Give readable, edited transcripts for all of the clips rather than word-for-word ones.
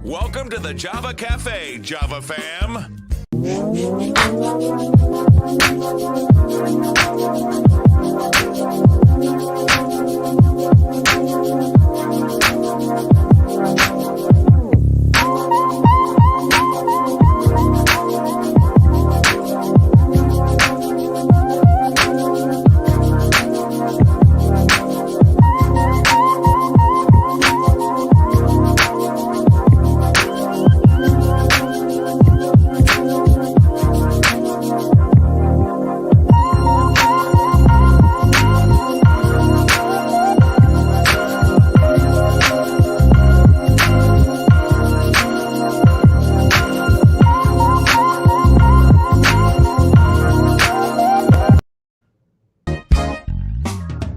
Welcome to the Java Cafe, Java fam.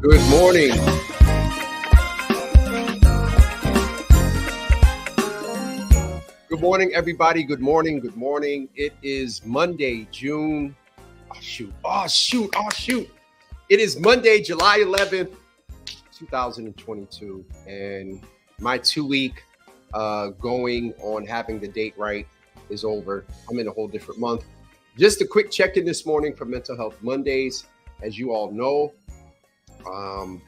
Good morning. Good morning, everybody. Good morning. Good morning. It is Monday, June. Oh, shoot. It is Monday, July 11th, 2022. And my 2-week going on having the date right is over. I'm in a whole different month. Just a quick check-in this morning for Mental Health Mondays. As you all know,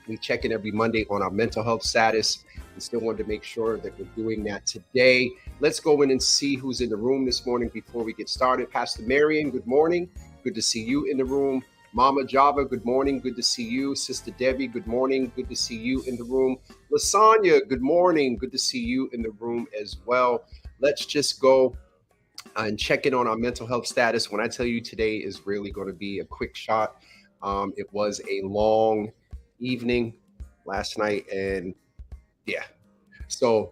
we check in every Monday on our mental health status. We still wanted to make sure that we're doing that today. Let's go in and see who's in the room this morning before we get started. Pastor Marion, good morning. Good to see you in the room. Mama Java, good morning. Good to see you. Sister Debbie, good morning. Good to see you in the room. Lasagna, good morning. Good to see you in the room as well. Let's just go and check in on our mental health status. When I tell you today is really going to be a quick shot. It was a long evening last night, and yeah, so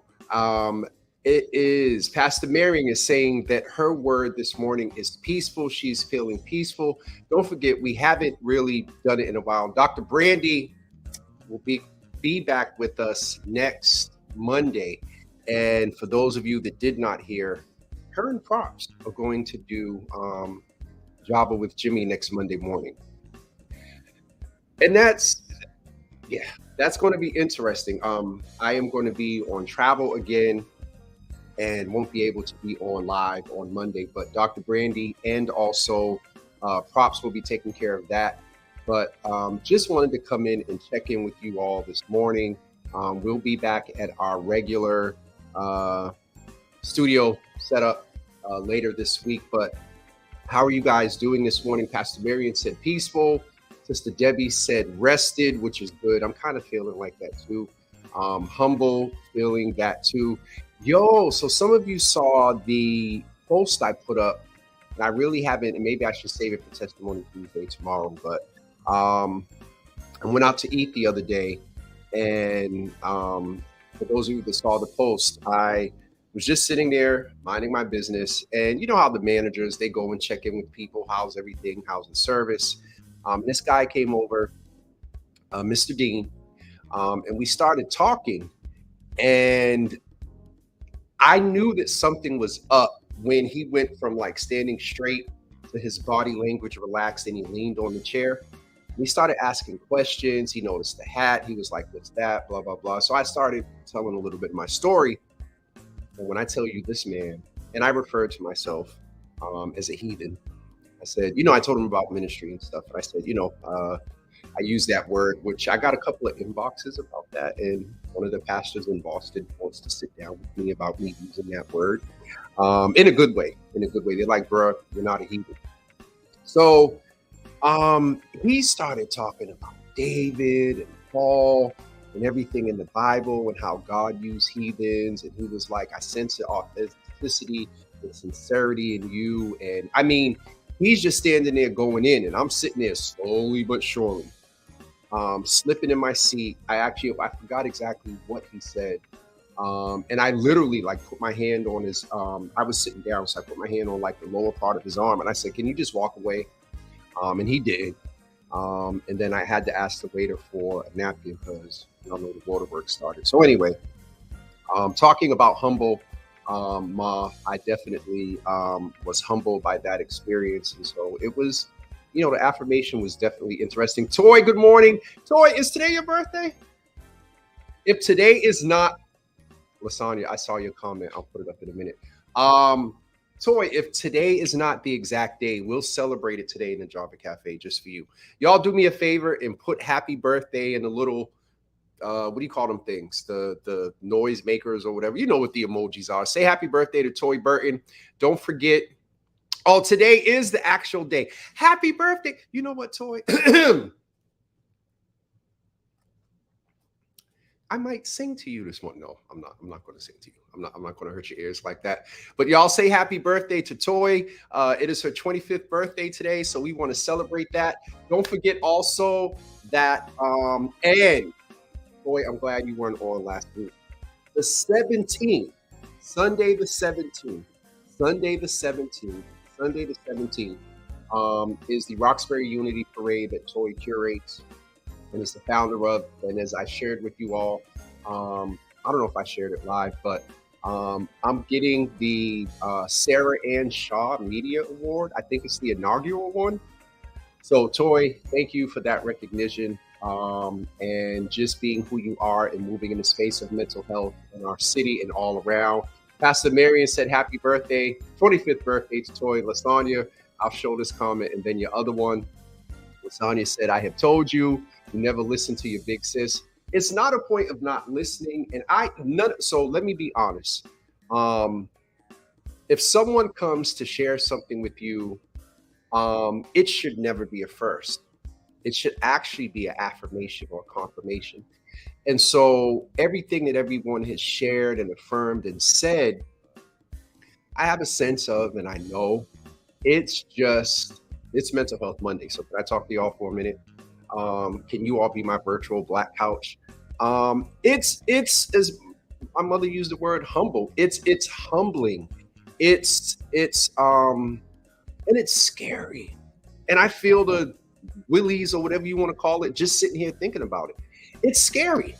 it is Pastor Marion is saying that her word this morning is peaceful. She's feeling peaceful. Don't forget, we haven't really done it in a while. Dr. Brandy will be back with us next Monday, and for those of you that did not hear, her and Props are going to do Java with Jimmy next Monday morning, and that's going to be interesting. I am going to be on travel again and won't be able to be on live on Monday, but Dr. Brandy and also Props will be taking care of that. But just wanted to come in and check in with you all this morning. We'll be back at our regular studio setup later this week. But how are you guys doing this morning? Pastor Marion said peaceful. Sister Debbie said rested, which is good. I'm kind of feeling like that too. Humble, feeling that too. So some of you saw the post I put up, and I really haven't, and maybe I should save it for Testimony Tuesday tomorrow, but I went out to eat the other day, and for those of you that saw the post, I was just sitting there minding my business, and you know how the managers, they go and check in with people, how's everything, how's the service. This guy came over, Mr. Dean, and we started talking, and I knew that something was up when he went from like standing straight to his body language relaxed, and he leaned on the chair. We started asking questions. He noticed the hat. He was like, what's that? Blah, blah, blah. So I started telling a little bit of my story. And when I tell you this man, and I referred to myself as a heathen, I said, I told him about ministry and stuff. And I said, I used that word, which I got a couple of inboxes about that. And one of the pastors in Boston wants to sit down with me about me using that word in a good way. They're like, bro, you're not a heathen. So he started talking about David and Paul and everything in the Bible and how God used heathens. And he was like, I sense the authenticity and sincerity in you. And I mean, he's just standing there going in, and I'm sitting there slowly but surely, slipping in my seat. I forgot exactly what he said. And I literally put my hand on his, I was sitting down, so I put my hand on the lower part of his arm, and I said, can you just walk away? And he did. And then I had to ask the waiter for a napkin because the waterworks started. So anyway, talking about humble, I definitely was humbled by that experience. And so it was, the affirmation was definitely interesting. Toy, good morning. Toy, is today your birthday? If today is not Lasagna, I saw your comment. I'll put it up in a minute. Um, Toy, if today is not the exact day, we'll celebrate it today in the Java Cafe just for you. Y'all do me a favor and put happy birthday in the little what do you call them things? The noise makers or whatever. You know what the emojis are. Say happy birthday to Toy Burton. Don't forget. Oh, today is the actual day. Happy birthday. You know what, Toy? I might sing to you this morning. No, I'm not. I'm not going to sing to you. I'm not going to hurt your ears like that. But y'all say happy birthday to Toy. It is her 25th birthday today, so we want to celebrate that. Don't forget also that and Toy, I'm glad you weren't on last week. The 17th, Sunday the 17th, Sunday the 17th, Sunday the 17th is the Roxbury Unity Parade that Toy curates and is the founder of. And as I shared with you all, I don't know if I shared it live, but I'm getting the Sarah Ann Shaw Media Award. I think it's the inaugural one. So, Toy, thank you for that recognition and just being who you are and moving in the space of mental health in our city and all around. Pastor Marion said, happy birthday, 25th birthday to Toy. Lasagna, I'll show this comment. And then your other one, Lasagna said, I have told you, you never listen to your big sis. It's not a point of not listening. And so let me be honest. If someone comes to share something with you, it should never be a first. It should actually be an affirmation or a confirmation. And so everything that everyone has shared and affirmed and said, I have a sense of, and I know it's Mental Health Monday. So can I talk to y'all for a minute? Can you all be my virtual black couch? It's as my mother used the word humble. It's humbling. It's and it's scary. And I feel the willies or whatever you want to call it, just sitting here thinking about it. It's scary.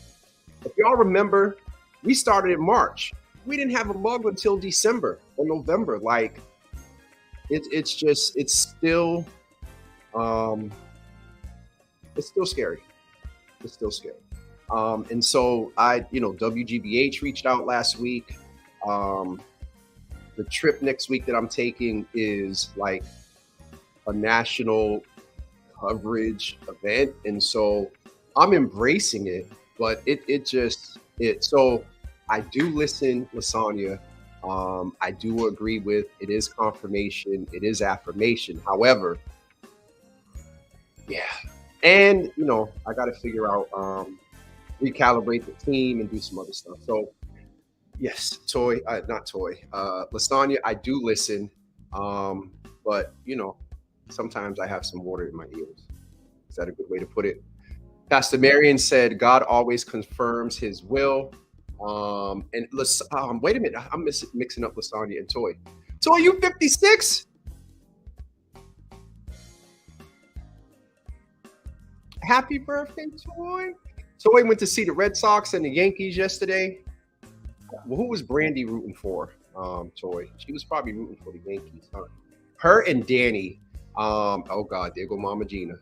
If y'all remember, we started in March. We didn't have a mug until December or November. Like it's still scary. It's still scary. And so WGBH reached out last week. The trip next week that I'm taking is like a national coverage event. And so I'm embracing it, but so I do listen, Lasagna. I do agree with it is confirmation, it is affirmation. However, yeah. And I gotta figure out recalibrate the team and do some other stuff. So yes, Lasagna, I do listen. But sometimes I have some water in my ears. Is that a good way to put it? Pastor Marion said, God always confirms his will. And wait a minute, I'm mixing up Lasagna and Toy. Toy, you 56? Happy birthday, Toy. Toy went to see the Red Sox and the Yankees yesterday. Well, who was Brandy rooting for? Toy. She was probably rooting for the Yankees. Huh? Her and Danny. Oh God, there go Mama Gina.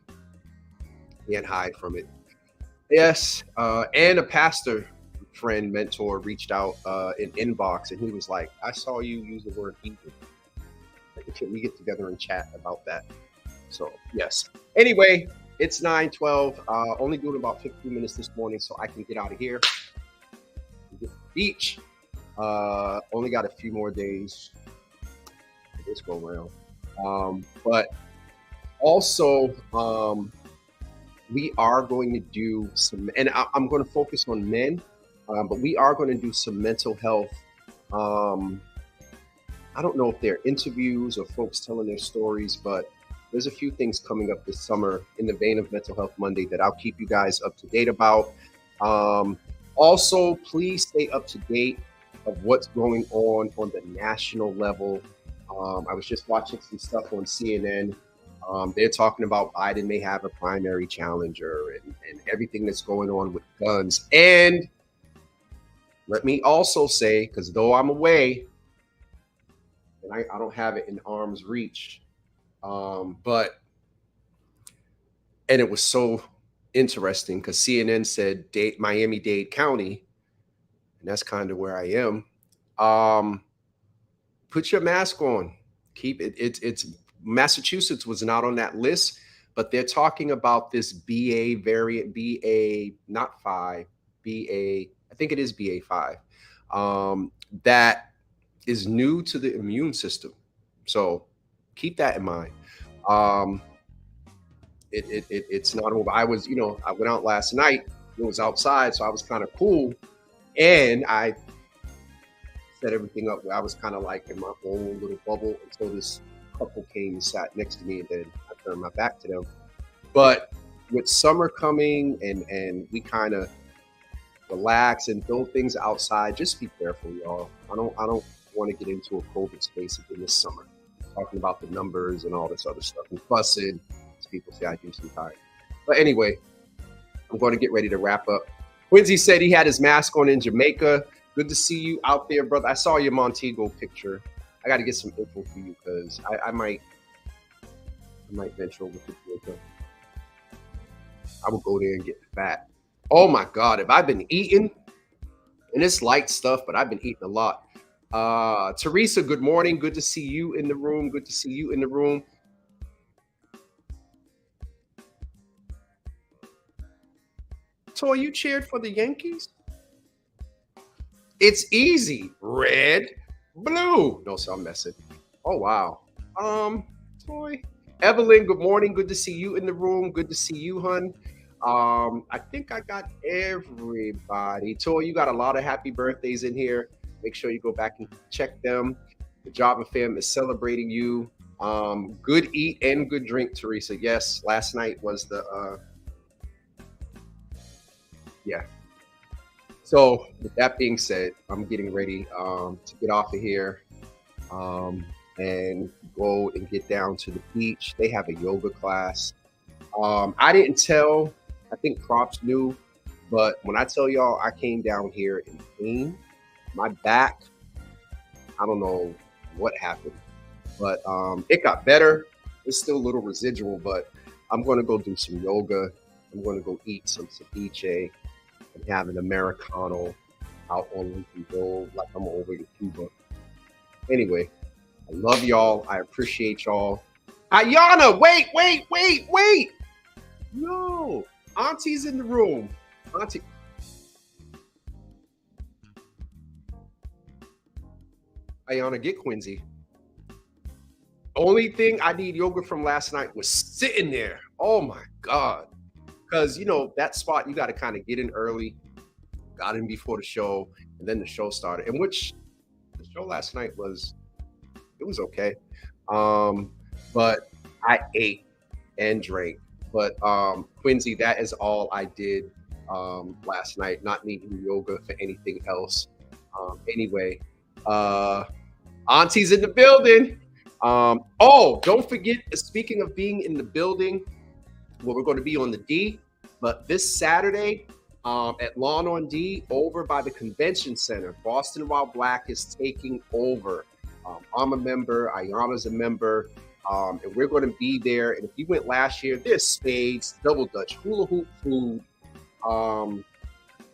Can't hide from it. Yes. And a pastor friend, mentor reached out in inbox and he was like, I saw you use the word Hebrew. Can we get together and chat about that? So yes. Anyway, it's 9:12. Only doing about 15 minutes this morning so I can get out of here. Get to the beach. Only got a few more days. Let's go around. But also, we are going to do some, and I'm going to focus on men, but we are going to do some mental health. I don't know if they're interviews or folks telling their stories, but there's a few things coming up this summer in the vein of Mental Health Monday that I'll keep you guys up to date about. Also, please stay up to date of what's going on the national level. I was just watching some stuff on CNN. They're talking about Biden may have a primary challenger and everything that's going on with guns. And let me also say, because though I'm away, and I don't have it in arm's reach, but it was so interesting because CNN said Miami-Dade County and that's kind of where I am. Um, put your mask on. Keep it. It's Massachusetts was not on that list, but they're talking about this BA variant, BA not five, BA. I think it is BA 5. That is new to the immune system. So keep that in mind. Um, it's not over. I was, I went out last night. It was outside, so I was kind of cool, and I set everything up where I was kind of like in my own little bubble until this couple came and sat next to me, and then I turned my back to them. But with summer coming and we kind of relax and throw things outside, just be careful, y'all. I don't want to get into a COVID space again this summer. Talking about the numbers and all this other stuff and fussing, as people say I do sometimes. But anyway, I'm going to get ready to wrap up. Quincy said he had his mask on in Jamaica. Good to see you out there, brother. I saw your Montego picture. I got to get some info for you because I might venture over to Jamaica. I will go there and get fat. Oh my God, have I been eating? And it's light stuff, but I've been eating a lot. Teresa, good morning. Good to see you in the room. Good to see you in the room. Toy, you cheered for the Yankees? It's easy. Red, blue. No, so I'm messing. Oh wow. Toy. Evelyn, good morning. Good to see you in the room. Good to see you, hun. I think I got everybody. Toy, you got a lot of happy birthdays in here. Make sure you go back and check them. The Java fam is celebrating you. Good eat and good drink, Teresa. Yes, last night was the yeah. So with that being said, I'm getting ready to get off of here and go and get down to the beach. They have a yoga class. I didn't tell. I think Props knew, but when I tell y'all, I came down here in pain. My back, I don't know what happened, but it got better. It's still a little residual, but I'm going to go do some yoga. I'm going to go eat some ceviche and have an Americano out on Lincoln Road like I'm over in Cuba. Anyway, I love y'all. I appreciate y'all. Ayana, wait. No, Auntie's in the room. Auntie. Ayana, get Quincy. Only thing I need yoga from last night was sitting there. Oh my God. Because, that spot, you got to kind of get in early, got in before the show, and then the show started. In which the show last night was okay. But I ate and drank. But Quincy, that is all I did last night, not needing yoga for anything else. Anyway, Auntie's in the building. Don't forget, speaking of being in the building, well, we're going to be on the D, but this Saturday at Lawn on D over by the convention center, Boston While Black is taking over. I'm a member, Ayana's a member, and we're going to be there. And if you went last year, there's spades, double dutch, hula hoop food, and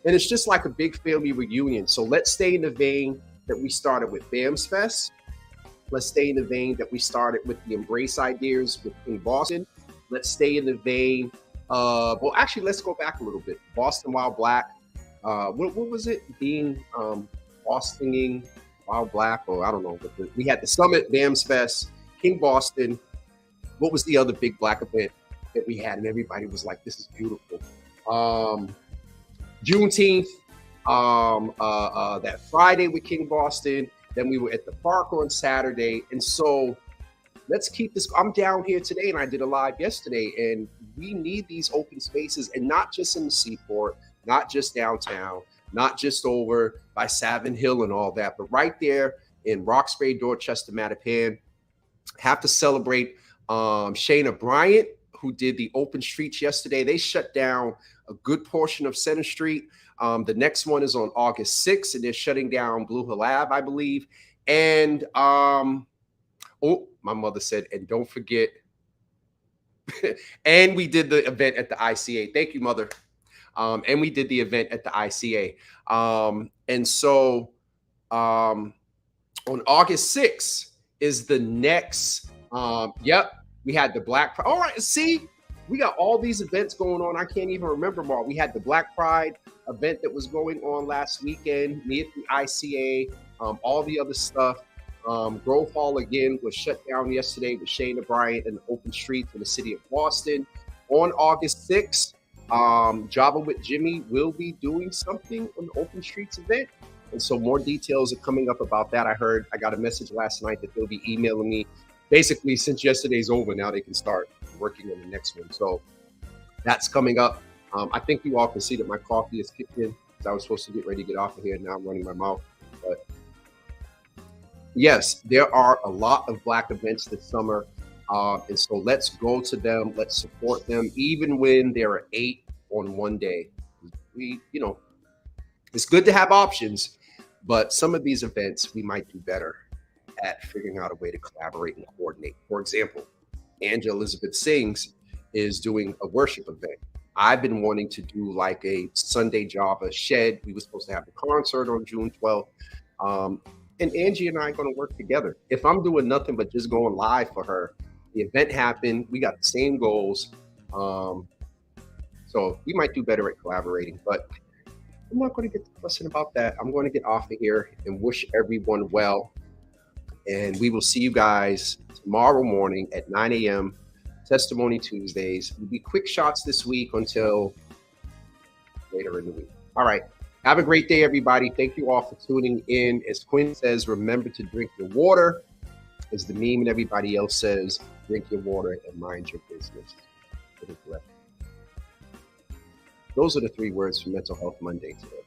it's just like a big family reunion. So let's stay in the vein that we started with BAMS Fest. Let's stay in the vein that we started with the Embrace Ideas in Boston. Let's stay in the vein. Let's go back a little bit. Boston While Black. What was it? Being Bostoning While Black, or I don't know. But we had the Summit, BAMS Fest, King Boston. What was the other big black event that we had? And everybody was like, "This is beautiful." Juneteenth. That Friday with King Boston. Then we were at the park on Saturday, and so let's keep this. I'm down here today, and I did a live yesterday, and we need these open spaces, and not just in the Seaport, not just downtown, not just over by Savin Hill and all that, but right there in Roxbury, Dorchester, Mattapan. Have to celebrate Shayna Bryant, who did the open streets yesterday. They shut down a good portion of Center Street. The next one is on August 6th, and they're shutting down Blue Hill Ave, I believe. And my mother said, and don't forget, and we did the event at the ICA. Thank you, Mother. And we did the event at the ICA. And so on August 6th is the next. Yep, we had the Black Pride. All right, see, we got all these events going on. I can't even remember them all. We had the Black Pride event that was going on last weekend, me at the ICA, all the other stuff. Grove Hall again was shut down yesterday with Shayna Bryant and the open streets in the city of Boston. On August 6th, Java with Jimmy will be doing something on the Open Streets event. And so more details are coming up about that. I got a message last night that they'll be emailing me. Basically, since yesterday's over, now they can start working on the next one. So that's coming up. I think you all can see that my coffee is kicked in because I was supposed to get ready to get off of here. Now I'm running my mouth. But yes, there are a lot of Black events this summer. And so let's go to them. Let's support them, even when there are 8 on one day. It's good to have options, but some of these events we might do better at figuring out a way to collaborate and coordinate. For example, Angela Elizabeth Sings is doing a worship event. I've been wanting to do like a Sunday Java shed. We were supposed to have the concert on June 12th. And Angie and I are going to work together. If I'm doing nothing but just going live for her, the event happened. We got the same goals. So we might do better at collaborating, but I'm not going to get to fussing about that. I'm going to get off of here and wish everyone well. And we will see you guys tomorrow morning at 9 a.m. Testimony Tuesdays. It'll be quick shots this week until later in the week. All right. Have a great day, everybody. Thank you all for tuning in. As Quinn says, remember to drink your water. As the meme and everybody else says, drink your water and mind your business. Those are the 3 words for Mental Health Monday today.